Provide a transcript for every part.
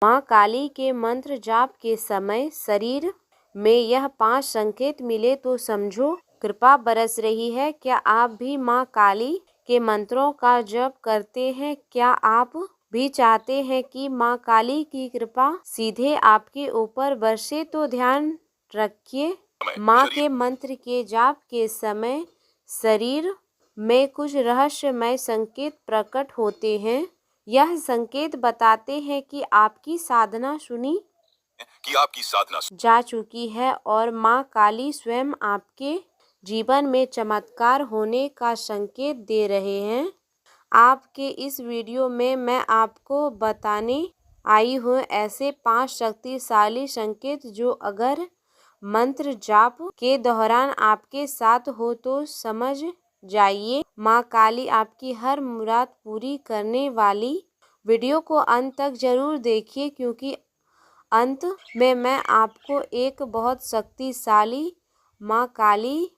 माँ काली के मंत्र जाप के समय शरीर में यह 5 संकेत मिले तो समझो कृपा बरस रही है। क्या आप भी माँ काली के मंत्रों का जप करते हैं? क्या आप भी चाहते हैं कि माँ काली की कृपा सीधे आपके ऊपर बरसे? तो ध्यान रखिए, माँ के मंत्र के जाप के समय शरीर में कुछ रहस्यमय संकेत प्रकट होते हैं। यह संकेत बताते हैं कि आपकी साधना सुनी जा चुकी है और माँ काली स्वयं आपके जीवन में चमत्कार होने का संकेत दे रहे हैं। आपके इस वीडियो में मैं आपको बताने आई हूँ ऐसे 5 शक्तिशाली संकेत जो अगर मंत्र जाप के दौरान आपके साथ हो तो समझ जाइए माँ काली आपकी हर मुराद पूरी करने वाली। वीडियो को अंत तक जरूर देखिए क्योंकि अंत में मैं आपको एक बहुत शक्तिशाली माँ काली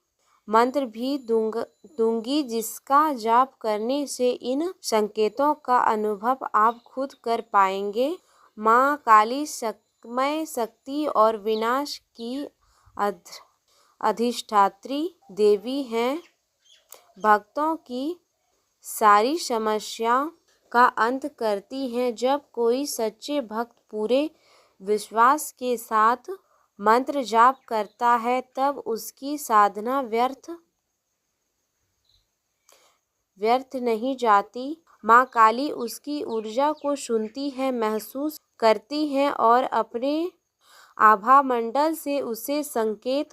मंत्र भी दूंगी जिसका जाप करने से इन संकेतों का अनुभव आप खुद कर पाएंगे। माँ काली समय शक्ति और विनाश की अधिष्ठात्री देवी हैं। भक्तों की सारी समस्या का अंत करती हैं। जब कोई सच्चे भक्त पूरे विश्वास के साथ मंत्र जाप करता है तब उसकी साधना व्यर्थ नहीं जाती। माँ काली उसकी ऊर्जा को सुनती है, महसूस करती है और अपने आभा मंडल से उसे संकेत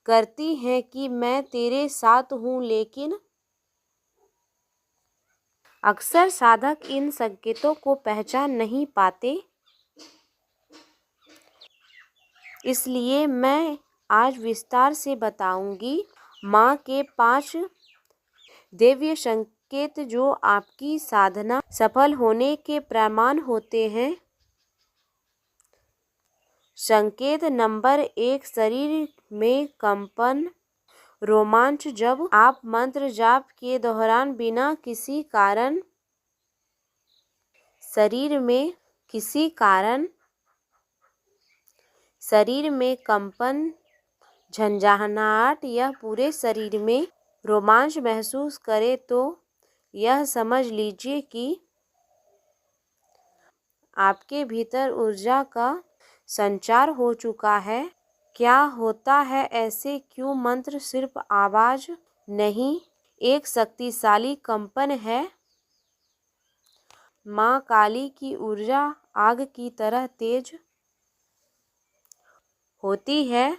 करती है कि मैं तेरे साथ हूँ। लेकिन अक्सर साधक इन संकेतों को पहचान नहीं पाते। इसलिए मैं आज विस्तार से बताऊंगी माँ के 5 दिव्य संकेत जो आपकी साधना सफल होने के प्रमाण होते हैं। संकेत नंबर 1, शरीर में कंपन रोमांच। जब आप मंत्र जाप के दौरान बिना किसी कारण शरीर में कंपन, झंझनाहट या पूरे शरीर में रोमांच महसूस करें तो यह समझ लीजिए कि आपके भीतर ऊर्जा का संचार हो चुका है। क्या होता है ऐसे? क्यों मंत्र सिर्फ आवाज नहीं, एक शक्तिशाली कंपन है। माँ काली की ऊर्जा आग की तरह तेज होती है।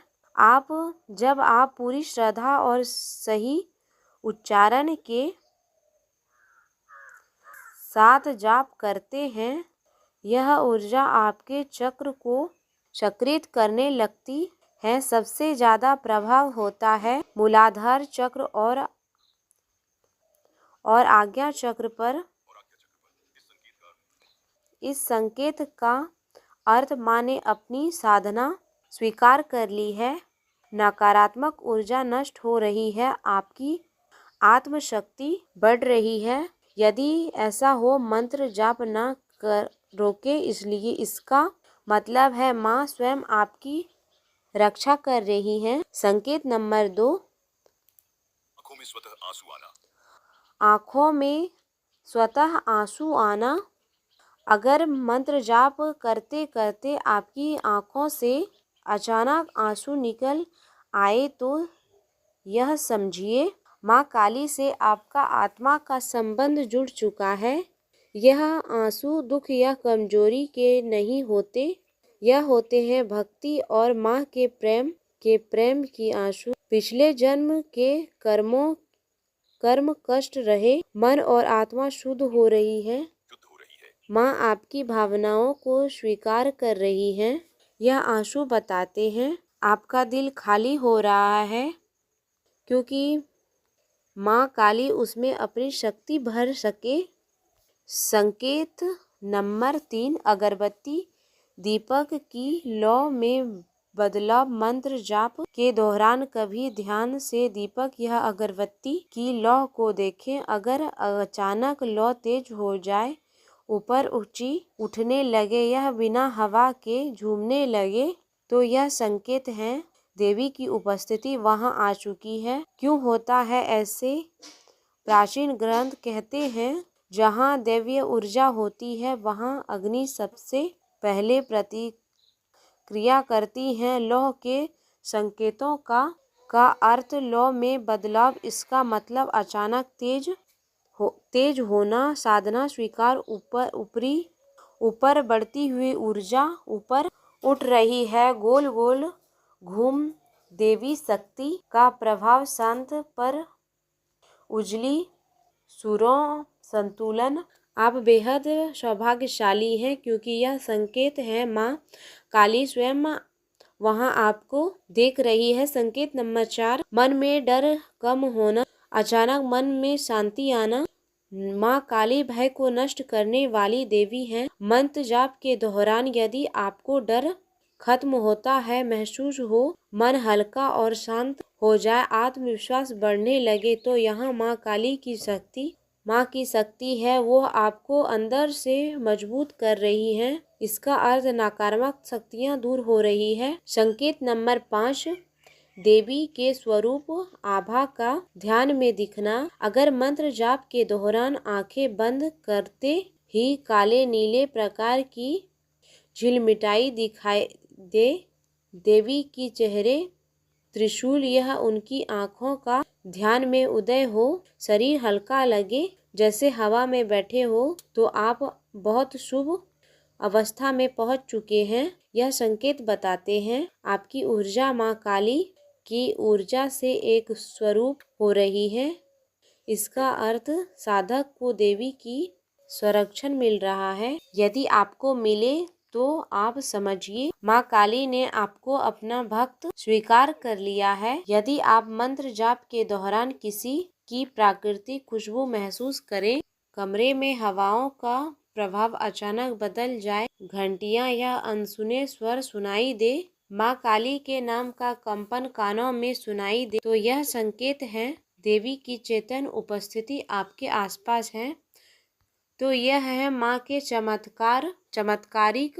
जब आप पूरी श्रद्धा और सही उच्चारण के साथ जाप करते हैं, यह ऊर्जा आपके चक्र को सक्रिय करने लगती है। सबसे ज्यादा प्रभाव होता है मूलाधार चक्र और आज्ञा चक्र पर। इस संकेत का अर्थ माँ ने अपनी साधना स्वीकार कर ली है, नकारात्मक ऊर्जा नष्ट हो रही है, आपकी आत्मशक्ति बढ़ रही है। यदि ऐसा हो मंत्र जाप न रोके, इसलिए इसका मतलब है माँ स्वयं आपकी रक्षा कर रही हैं। संकेत नंबर 2, आंखों में स्वतः आंसू आना। अगर मंत्र जाप करते करते आपकी आंखों से अचानक आंसू निकल आए तो यह समझिए माँ काली से आपका आत्मा का संबंध जुड़ चुका है। यह आंसू दुख या कमजोरी के नहीं होते, यह होते हैं भक्ति और माँ के प्रेम की आंसू। पिछले जन्म के कर्म कष्ट रहे, मन और आत्मा शुद्ध हो रही है। माँ आपकी भावनाओं को स्वीकार कर रही है। यह आंसू बताते हैं आपका दिल खाली हो रहा है क्योंकि माँ काली उसमें अपनी शक्ति भर सके। संकेत नंबर 3, अगरबत्ती दीपक की लौ में बदलाव। मंत्र जाप के दौरान कभी ध्यान से दीपक या अगरबत्ती की लौ को देखें। अगर अचानक लौ तेज हो जाए ऊपर ऊंची उठने लगे, यह बिना हवा के झूमने लगे, तो यह संकेत है देवी की उपस्थिति वहां आ चुकी है। क्यों होता है ऐसे? प्राचीन ग्रंथ कहते हैं जहाँ दैवीय ऊर्जा होती है वहाँ अग्नि सबसे पहले प्रतिक्रिया करती है। लौह के संकेतों का अर्थ लौह में बदलाव, इसका मतलब अचानक तेज होना, साधना स्वीकार, ऊपर बढ़ती हुई ऊर्जा ऊपर उठ रही है, गोल गोल घूम। देवी शक्ति का प्रभाव शांत पर उजली सुरों संतुलन। आप बेहद सौभाग्यशाली हैं क्योंकि यह संकेत है माँ काली स्वयं वहाँ आपको देख रही है। संकेत नंबर 4, मन में डर कम होना, अचानक मन में शांति आना। माँ काली भय को नष्ट करने वाली देवी हैं। मंत्र जाप के दौरान यदि आपको डर खत्म होता है, महसूस हो मन हल्का और शांत हो जाए, आत्मविश्वास बढ़ने लगे, तो यहाँ माँ काली की शक्ति है, वो आपको अंदर से मजबूत कर रही है। इसका अर्थ नकारात्मक शक्तियाँ दूर हो रही है। संकेत नंबर 5, देवी के स्वरूप आभा का ध्यान में दिखना। अगर मंत्र जाप के दौरान आंखें बंद करते ही काले नीले प्रकार की झिलमिटाई दिखाई दे, देवी की चेहरे त्रिशूल, यह उनकी आंखों का ध्यान में उदय हो, शरीर हल्का लगे जैसे हवा में बैठे हो, तो आप बहुत शुभ अवस्था में पहुंच चुके हैं। यह संकेत बताते हैं आपकी ऊर्जा माँ काली की ऊर्जा से एक स्वरूप हो रही है। इसका अर्थ साधक को देवी की संरक्षण मिल रहा है। यदि आपको मिले तो आप समझिए माँ काली ने आपको अपना भक्त स्वीकार कर लिया है। यदि आप मंत्र जाप के दौरान किसी की प्राकृतिक खुशबू महसूस करें, कमरे में हवाओं का प्रभाव अचानक बदल जाए, घंटियां या अनसुने स्वर सुनाई दे, माँ काली के नाम का कंपन कानों में सुनाई दे, तो यह संकेत है देवी की चेतन उपस्थिति आपके आसपास है। तो यह है माँ के चमत्कारिक